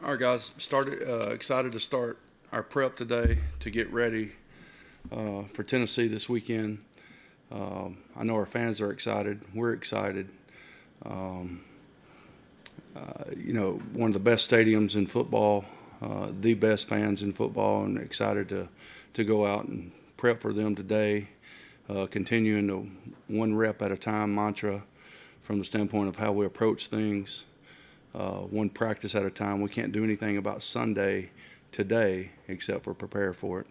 All right, guys. Excited to start our prep today to get ready for Tennessee this weekend. I know our fans are excited. We're excited. Um, One of the best stadiums in football, the best fans in football, and excited to go out and prep for them today. Continuing the one rep at a time mantra from the standpoint of how we approach things. One practice at a time. We can't do anything about Sunday today except for prepare for it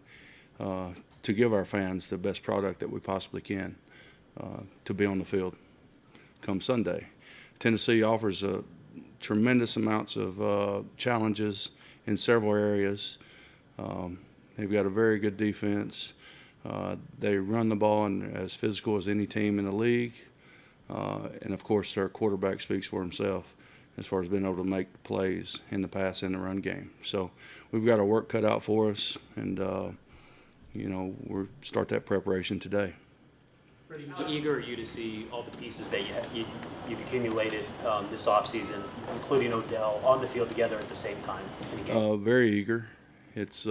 to give our fans the best product that we possibly can to be on the field come Sunday. Tennessee offers tremendous amounts of challenges in several areas. They've got a very good defense. They run the ball and as physical as any team in the league. And, of course, their quarterback speaks for himself as far as being able to make plays in the pass and the run game. So we've got our work cut out for us, and, we'll start that preparation today. Freddie, how eager are you to see all the pieces that you've accumulated this offseason, including Odell, on the field together at the same time in a game? Very eager. It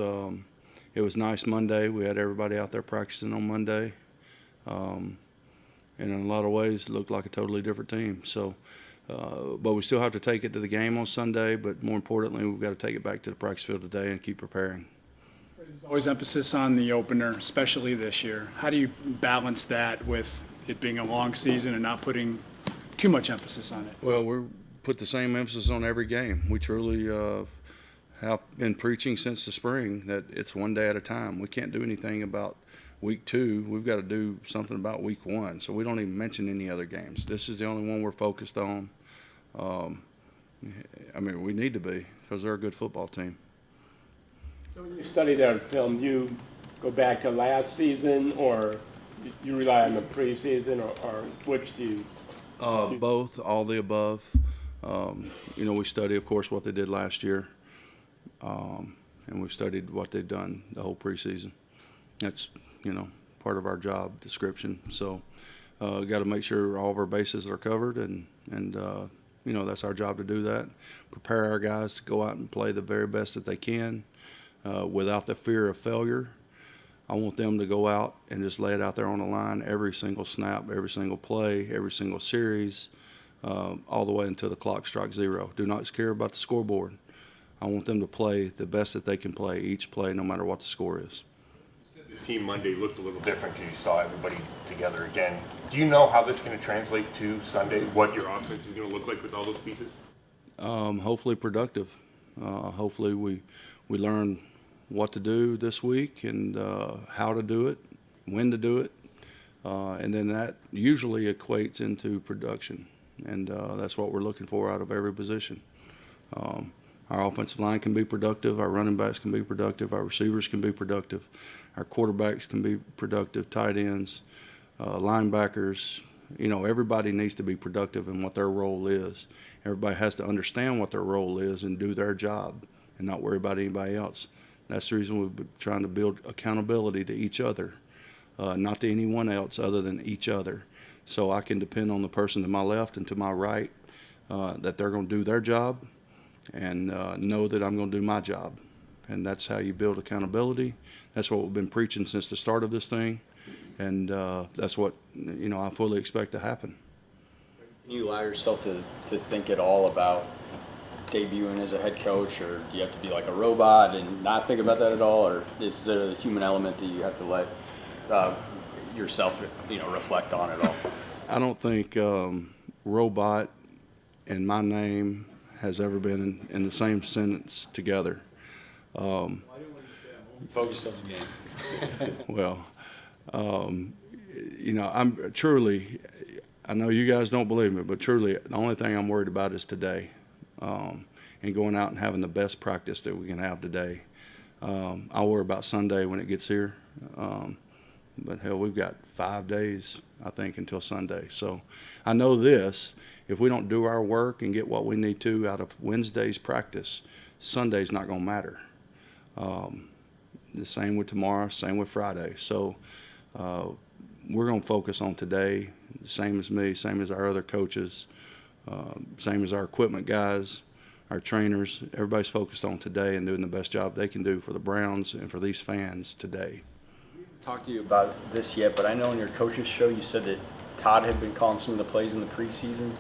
was nice Monday. We had everybody out there practicing on Monday. And in a lot of ways, it looked like a totally different team. So, but we still have to take it to the game on Sunday. But more importantly, we've got to take it back to the practice field today and keep preparing. There's always emphasis on the opener, especially this year. How do you balance that with it being a long season and not putting too much emphasis on it? Well, we put the same emphasis on every game. We truly have been preaching since the spring that it's one day at a time. We can't do anything about week 2. We've got to do something about week 1. So we don't even mention any other games. This is the only one we're focused on. We need to be because they're a good football team. So when you study their film, do you go back to last season, or you rely on the preseason, or which do you? Both, all the above. We study, of course, what they did last year, and we've studied what they've done the whole preseason. That's, part of our job description. So got to make sure all of our bases are covered, and that's our job to do that. Prepare our guys to go out and play the very best that they can. Without the fear of failure. I want them to go out and just lay it out there on the line every single snap, every single play, every single series, all the way until the clock strikes 0. Do not care about the scoreboard. I want them to play the best that they can play each play, no matter what the score is. The team Monday looked a little different because you saw everybody together again. Do you know how that's going to translate to Sunday, what your offense is going to look like with all those pieces? Hopefully productive. Hopefully we learn what to do this week and how to do it, when to do it, and then that usually equates into production, and that's what we're looking for out of every position. Our offensive line can be productive, our running backs can be productive, our receivers can be productive, our quarterbacks can be productive, tight ends, linebackers. Everybody needs to be productive in what their role is. Everybody has to understand what their role is and do their job and not worry about anybody else. That's the reason we've been trying to build accountability to each other, not to anyone else other than each other. So I can depend on the person to my left and to my right that they're going to do their job and know that I'm going to do my job. And that's how you build accountability. That's what we've been preaching since the start of this thing. And that's what, I fully expect to happen. Can you allow yourself to think at all about debuting as a head coach, or do you have to be like a robot and not think about that at all, or is there a human element that you have to let yourself reflect on at all? I don't think robot and my name has ever been in the same sentence together. Focus on the game. Well, I'm truly, I know you guys don't believe me, but truly the only thing I'm worried about is today. And going out and having the best practice that we can have today. I'll worry about Sunday when it gets here. But, hell, we've got 5 days, I think, until Sunday. So I know this. If we don't do our work and get what we need to out of Wednesday's practice, Sunday's not going to matter. The same with tomorrow, same with Friday. So we're going to focus on today, same as me, same as our other coaches, same as our equipment guys. our trainers, everybody's focused on today and doing the best job they can do for the Browns and for these fans today. Talked to you about this yet, but I know in your coaches show you said that Todd had been calling some of the plays in the preseason.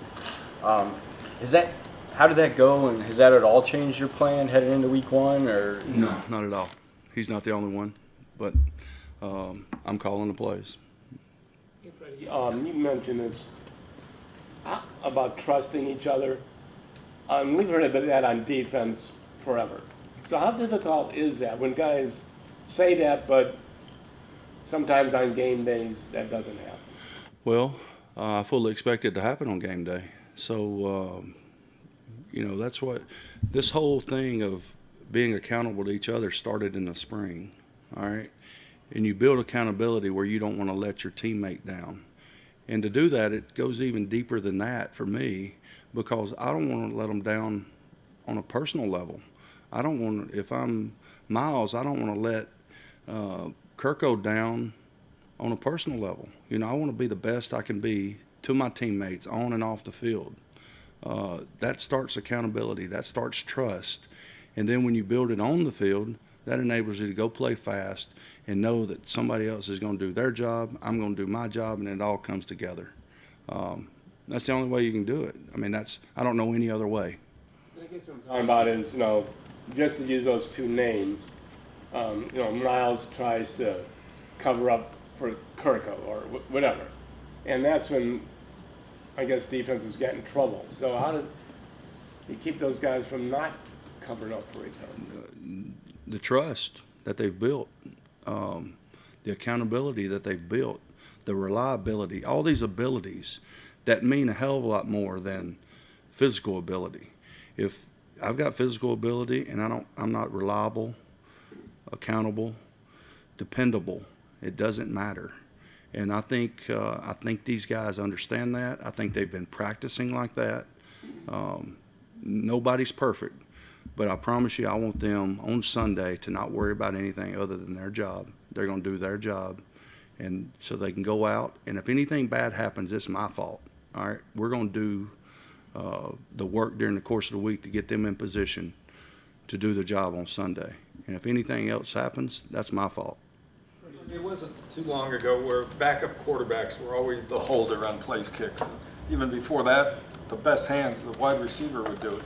How did that go, and has that at all changed your plan heading into week one? Or No, not at all. He's not the only one, but I'm calling the plays. Hey, Freddie, you mentioned this about trusting each other. We've heard about that on defense forever. So how difficult is that when guys say that, but sometimes on game days that doesn't happen? Well, I fully expect it to happen on game day. So, that's what this whole thing of being accountable to each other started in the spring, all right? And you build accountability where you don't want to let your teammate down. And to do that, it goes even deeper than that for me, because I don't want to let them down on a personal level. I don't want to, if I'm Miles, I don't want to let Kirko down on a personal level. I want to be the best I can be to my teammates on and off the field. That starts accountability. That starts trust. And then when you build it on the field, that enables you to go play fast and know that somebody else is going to do their job, I'm going to do my job, and it all comes together. That's the only way you can do it. I mean, I don't know any other way. I guess what I'm talking about is, just to use those two names, Miles tries to cover up for Kirko or whatever. And that's when, I guess, defenses get in trouble. So how do you keep those guys from not covering up for each other? The trust that they've built, the accountability that they've built, the reliability, all these abilities that mean a hell of a lot more than physical ability. If I've got physical ability and I'm not reliable, accountable, dependable, it doesn't matter. And I think these guys understand that. I think they've been practicing like that. Nobody's perfect, but I promise you, I want them on Sunday to not worry about anything other than their job. They're going to do their job, and so they can go out. And if anything bad happens, it's my fault. All right, we're going to do the work during the course of the week to get them in position to do the job on Sunday. And if anything else happens, that's my fault. It wasn't too long ago where backup quarterbacks were always the holder on place kicks. Even before that, the best hands, the wide receiver would do it.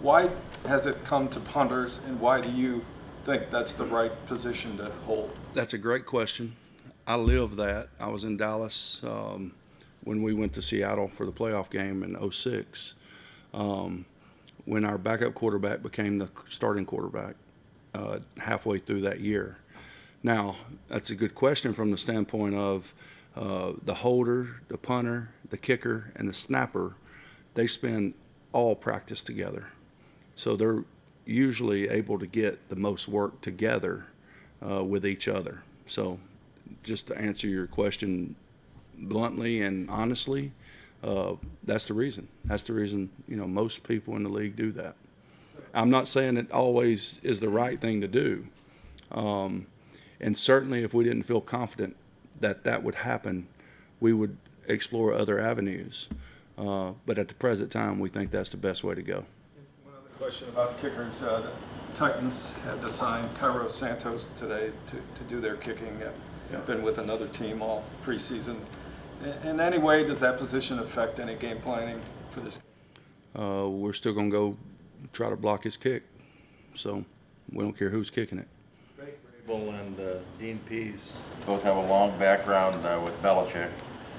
Why has it come to punters, and why do you think that's the right position to hold? That's a great question. I live that. I was in Dallas when we went to Seattle for the playoff game in '06, when our backup quarterback became the starting quarterback halfway through that year. Now, that's a good question from the standpoint of the holder, the punter, the kicker, and the snapper. They spend all practice together. So they're usually able to get the most work together with each other. So just to answer your question bluntly and honestly, that's the reason. That's the reason, most people in the league do that. I'm not saying it always is the right thing to do. And certainly if we didn't feel confident that that would happen, we would explore other avenues. But at the present time, we think that's the best way to go. One other question about kickers. The Titans had to sign Cairo Santos today to do their kicking. Been with another team all preseason. In any way, does that position affect any game planning for this? We're still going to go try to block his kick. So we don't care who's kicking it. Vrabel and Dean Pease both have a long background with Belichick.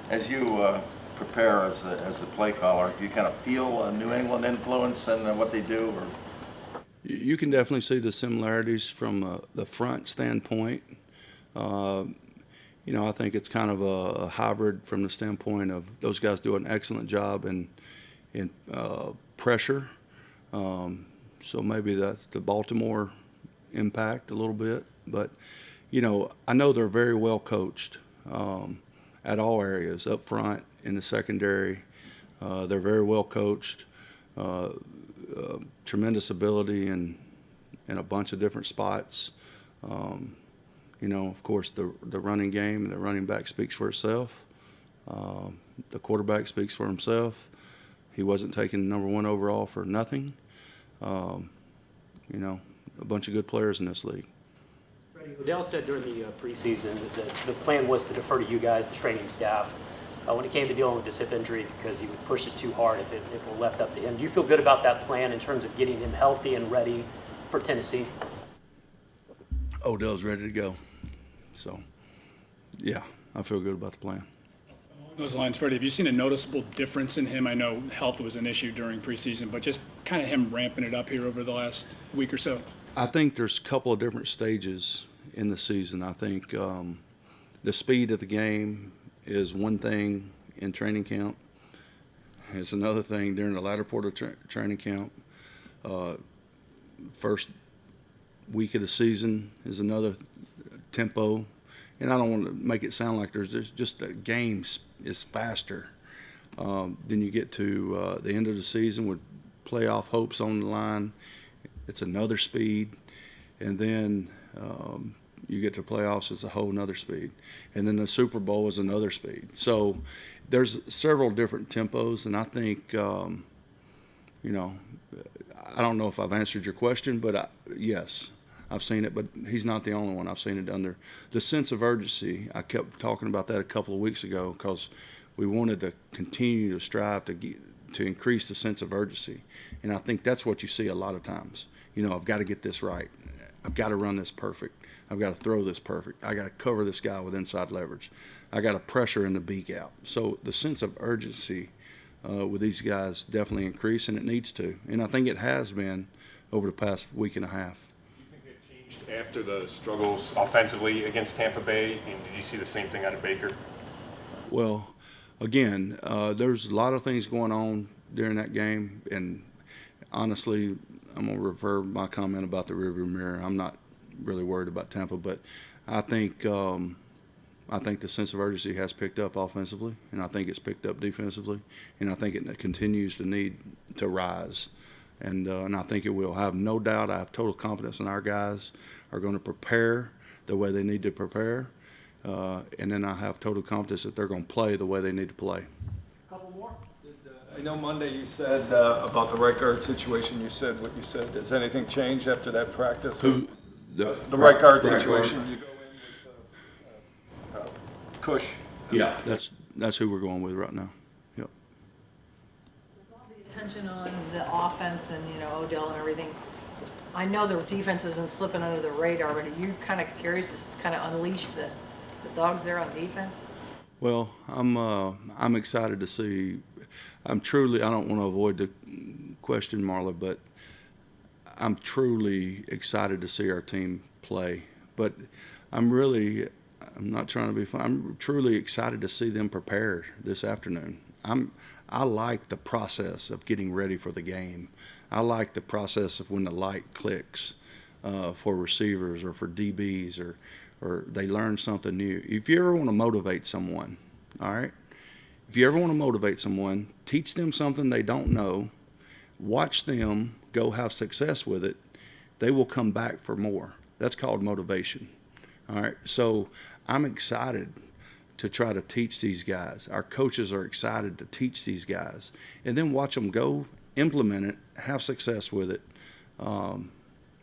As you prepare as the play caller, do you kind of feel a New England influence in what they do? Or? You can definitely see the similarities from the front standpoint. I think it's kind of a hybrid from the standpoint of those guys do an excellent job in pressure. So maybe that's the Baltimore impact a little bit. But, I know they're very well coached at all areas, up front, in the secondary. They're very well coached, tremendous ability in a bunch of different spots. Of course, the running game and the running back speaks for itself. The quarterback speaks for himself. He wasn't taken number one overall for nothing. You know, a bunch of good players in this league. Freddie, Odell said during the preseason that the plan was to defer to you guys, the training staff, when it came to dealing with this hip injury because he would push it too hard if it were left up to him. Do you feel good about that plan in terms of getting him healthy and ready for Tennessee? Odell's ready to go. So, yeah, I feel good about the plan. Along those lines, Freddie, have you seen a noticeable difference in him? I know health was an issue during preseason, but just kind of him ramping it up here over the last week or so. I think there's a couple of different stages in the season. I think the speed of the game is one thing in training camp. It's another thing during the latter part of training camp. First week of the season is another tempo. And I don't want to make it sound like there's just the game is faster. Then you get to the end of the season with playoff hopes on the line. It's another speed. And then you get to playoffs, it's a whole nother speed. And then the Super Bowl is another speed. So there's several different tempos. And I think, you know, I don't know if I've answered your question, but yes, I've seen it, but he's not the only one. I've seen it under the sense of urgency. I kept talking about that a couple of weeks ago because we wanted to continue to strive to increase the sense of urgency. And I think that's what you see a lot of times. You know, I've got to get this right. I've got to run this perfect. I've got to throw this perfect. I got to cover this guy with inside leverage. I got to pressure in the beak out. So the sense of urgency with these guys definitely increased, and it needs to. And I think it has been over the past week and a half. Do you think it changed after the struggles offensively against Tampa Bay? And did you see the same thing out of Baker? Well, again, there's a lot of things going on during that game, and honestly, I'm going to refer my comment about the rearview mirror. I'm not really worried about Tampa, but I think the sense of urgency has picked up offensively, and I think it's picked up defensively, and I think it continues to need to rise, and I think it will. I have no doubt. I have total confidence in our guys are going to prepare the way they need to prepare, and then I have total confidence that they're going to play the way they need to play. Couple more. I know Monday you said about the right guard situation, you said what you said. Does anything change after that practice? Who? The right guard right situation, guard. you go in with Cush. Yeah, that's who we're going with right now. Yep. With all the attention on the offense and, you know, Odell and everything, I know the defense isn't slipping under the radar, but are you kind of curious to kind of unleash the dogs there on defense? Well, I'm excited to see. I don't want to avoid the question, Marla, but I'm truly excited to see our team play. But I'm not trying to be fun. I'm truly excited to see them prepare this afternoon. I like the process of getting ready for the game. I like the process of when the light clicks for receivers or for DBs or they learn something new. If you ever want to motivate someone, all right? If you ever want to motivate someone, teach them something they don't know, watch them go have success with it, they will come back for more. That's called motivation. All right, so I'm excited to try to teach these guys. Our coaches are excited to teach these guys, and then watch them go implement it, have success with it, and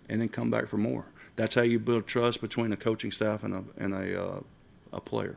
then come back for more. That's how you build trust between a coaching staff and a player.